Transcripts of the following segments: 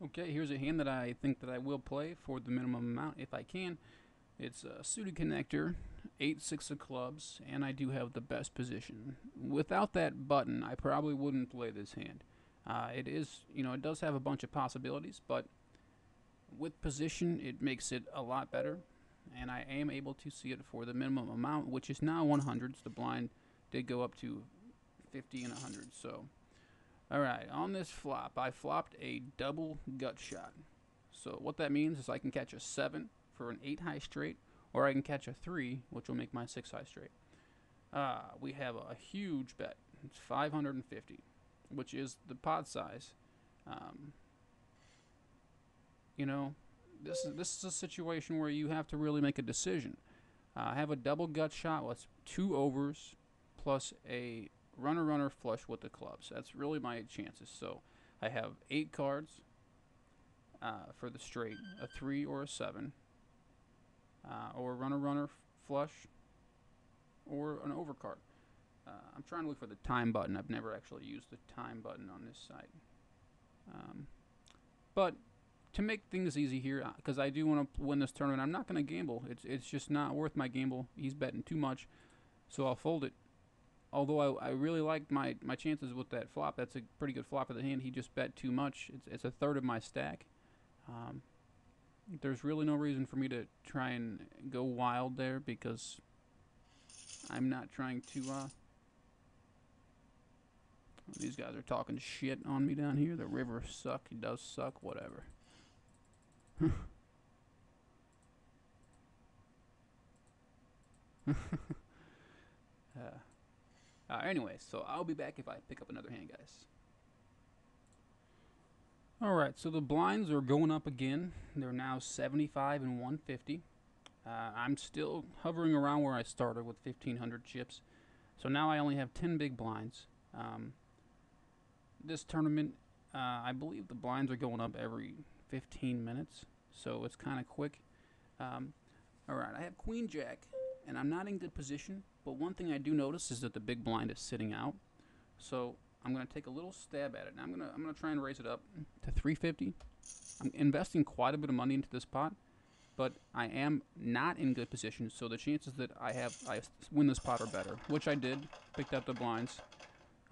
Okay, here's a hand that I think that I will play for the minimum amount if I can. It's a suited connector, 8-6 of clubs, and I do have the best position. Without that button, I probably wouldn't play this hand. It is, it does have a bunch of possibilities, but with position, it makes it a lot better, and I am able to see it for the minimum amount, which is now 100. The blind did go up to 50 and 100, so. Alright, on this flop, I flopped a double gut shot. So what that means is I can catch a 7 for an 8 high straight, or I can catch a 3, which will make my 6 high straight. We have a huge bet. It's 550, which is the pot size. Um, you know, this is a situation where you have to really make a decision. I have a double gut shot with 2 overs plus a runner flush with the clubs. That's really my chances. So I have 8 cards for the straight, a 3 or a 7, or a runner flush, or an overcard. I'm trying to look for the time button. I've never actually used the time button on this site. But to make things easy here, because I do want to win this tournament, I'm not going to gamble. It's just not worth my gamble. He's betting too much, so I'll fold it. Although I really like my chances with that flop. That's a pretty good flop of the hand. He just bet too much. It's a third of my stack. Um, there's really no reason for me to try and go wild there because I'm not trying to. These guys are talking shit on me down here. The river suck. It does suck. Whatever. Anyway, so I'll be back if I pick up another hand, guys. Alright, so the blinds are going up again. They're now 75 and 150. I'm still hovering around where I started with 1,500 chips. So now I only have 10 big blinds. This tournament, I believe the blinds are going up every 15 minutes. So it's kind of quick. Alright, I have Queen Jack, and I'm not in good position. But one thing I do notice is that the big blind is sitting out. So I'm going to take a little stab at it. And I'm gonna try and raise it up to 350. I'm investing quite a bit of money into this pot, but I am not in good position. So the chances that I win this pot are better, which I did. Picked up the blinds,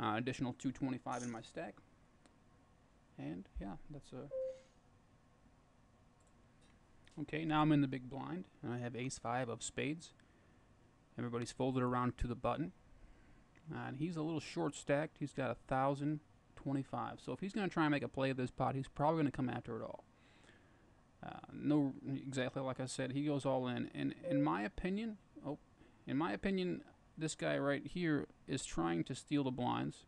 additional 225 in my stack, and yeah, that's a. Okay, now I'm in the big blind, and I have Ace 5 of spades. Everybody's folded around to the button. And he's a little short stacked. He's got 1,025. So if he's going to try and make a play of this pot, he's probably going to come after it all. No, exactly like I said, he goes all in. And in my opinion, this guy right here is trying to steal the blinds.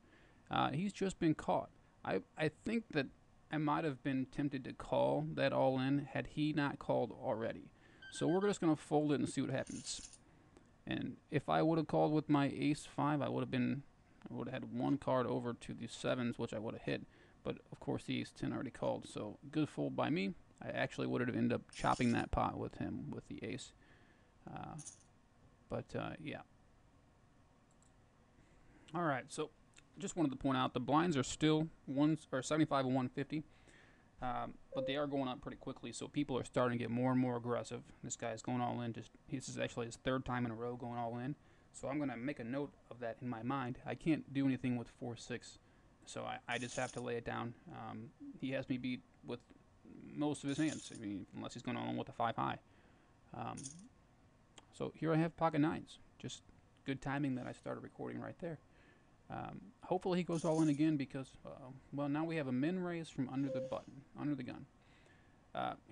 He's just been caught. I think that I might have been tempted to call that all in had he not called already. So we're just going to fold it and see what happens. And if I would have called with my Ace 5, I would have had one card over to the 7s, which I would have hit. But of course the Ace 10 already called, so good fold by me. I actually would have ended up chopping that pot with him with the Ace. Yeah. All right, so just wanted to point out the blinds are still 75 and 150. But they are going up pretty quickly, so people are starting to get more and more aggressive. This guy's going all in. This is actually his 3rd time in a row going all in. So I'm going to make a note of that in my mind. I can't do anything with 4-6, so I just have to lay it down. He has me beat with most of his hands, I mean, unless he's going all in with a 5 high. So here I have pocket 9s. Just good timing that I started recording right there. Hopefully he goes all in again because, well, now we have a min raise from under the gun.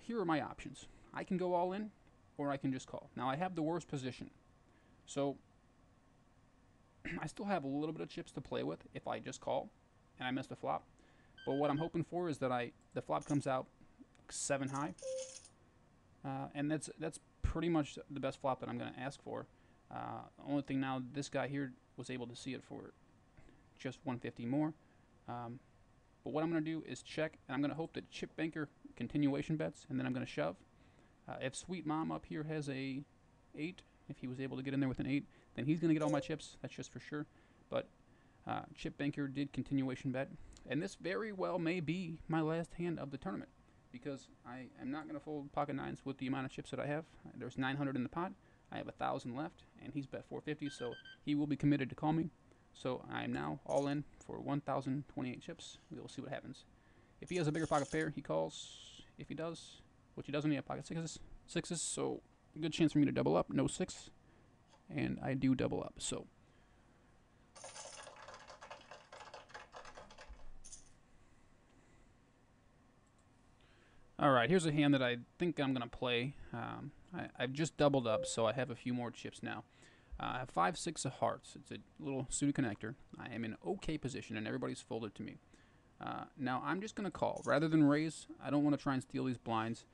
Here are my options. I can go all in, or I can just call. Now I have the worst position, so I still have a little bit of chips to play with if I just call, and I miss the flop. But what I'm hoping for is that the flop comes out 7 high, and that's pretty much the best flop that I'm going to ask for. Only thing now, this guy here was able to see it for just 150 more. But what I'm going to do is check, and I'm going to hope that Chip Banker continuation bets, and then I'm going to shove. If Sweet Mom up here has a 8, if he was able to get in there with an 8, then he's going to get all my chips. That's just for sure. But Chip Banker did continuation bet, And this very well may be my last hand of the tournament because I am not going to fold pocket nines with the amount of chips that I have. There's 900 in the pot. I have 1,000 left, and he's bet 450, so he will be committed to call me. So I am now all in for 1,028 chips. We will see what happens. If he has a bigger pocket pair, he calls. If he does, which he doesn't, he has pocket sixes, so good chance for me to double up. No six, and I do double up. So all right, here's a hand that I think I'm gonna play. I've just doubled up, so I have a few more chips now. I have 5-6 of hearts. It's a little suited connector. I am in okay position, and everybody's folded to me. Now I'm just gonna call rather than raise. I don't want to try and steal these blinds.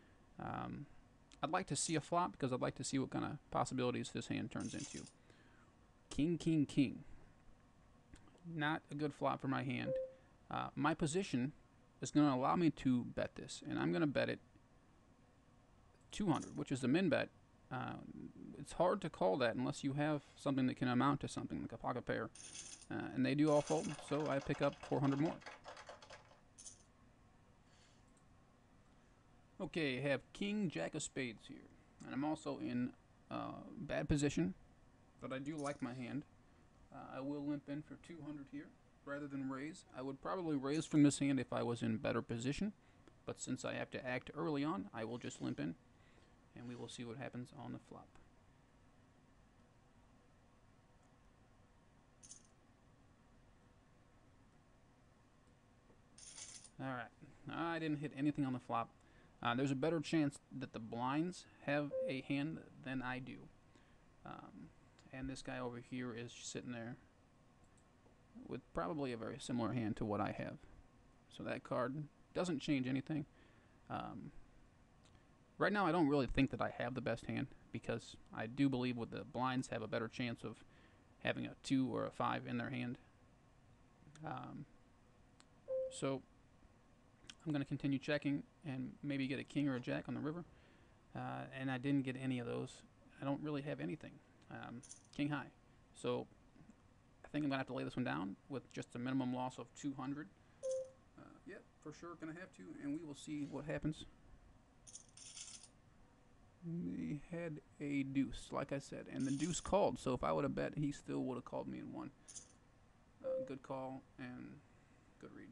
I'd like to see a flop because I'd like to see what kind of possibilities this hand turns into. King, king, king. Not a good flop for my hand. My position is going to allow me to bet this, and I'm going to bet it 200, which is the min bet. It's hard to call that unless you have something that can amount to something, like a pocket pair. And they do all fold, so I pick up 400 more. Okay, I have king, jack of spades here. And I'm also in bad position, but I do like my hand. I will limp in for 200 here rather than raise. I would probably raise from this hand if I was in better position, but since I have to act early on, I will just limp in, and we will see what happens on the flop. Alright, I didn't hit anything on the flop. There's a better chance that the blinds have a hand than I do. And this guy over here is sitting there with probably a very similar hand to what I have. So that card doesn't change anything. Right now I don't really think that I have the best hand because I do believe with the blinds have a better chance of having a 2 or a 5 in their hand. So I'm going to continue checking and maybe get a king or a jack on the river. And I didn't get any of those. I don't really have anything. King high. So I think I'm going to have to lay this one down with just a minimum loss of 200. Yep, for sure going to have to, and we will see what happens. He had a deuce, like I said, and the deuce called, so if I would have bet, he still would have called me and won. Good call and good read.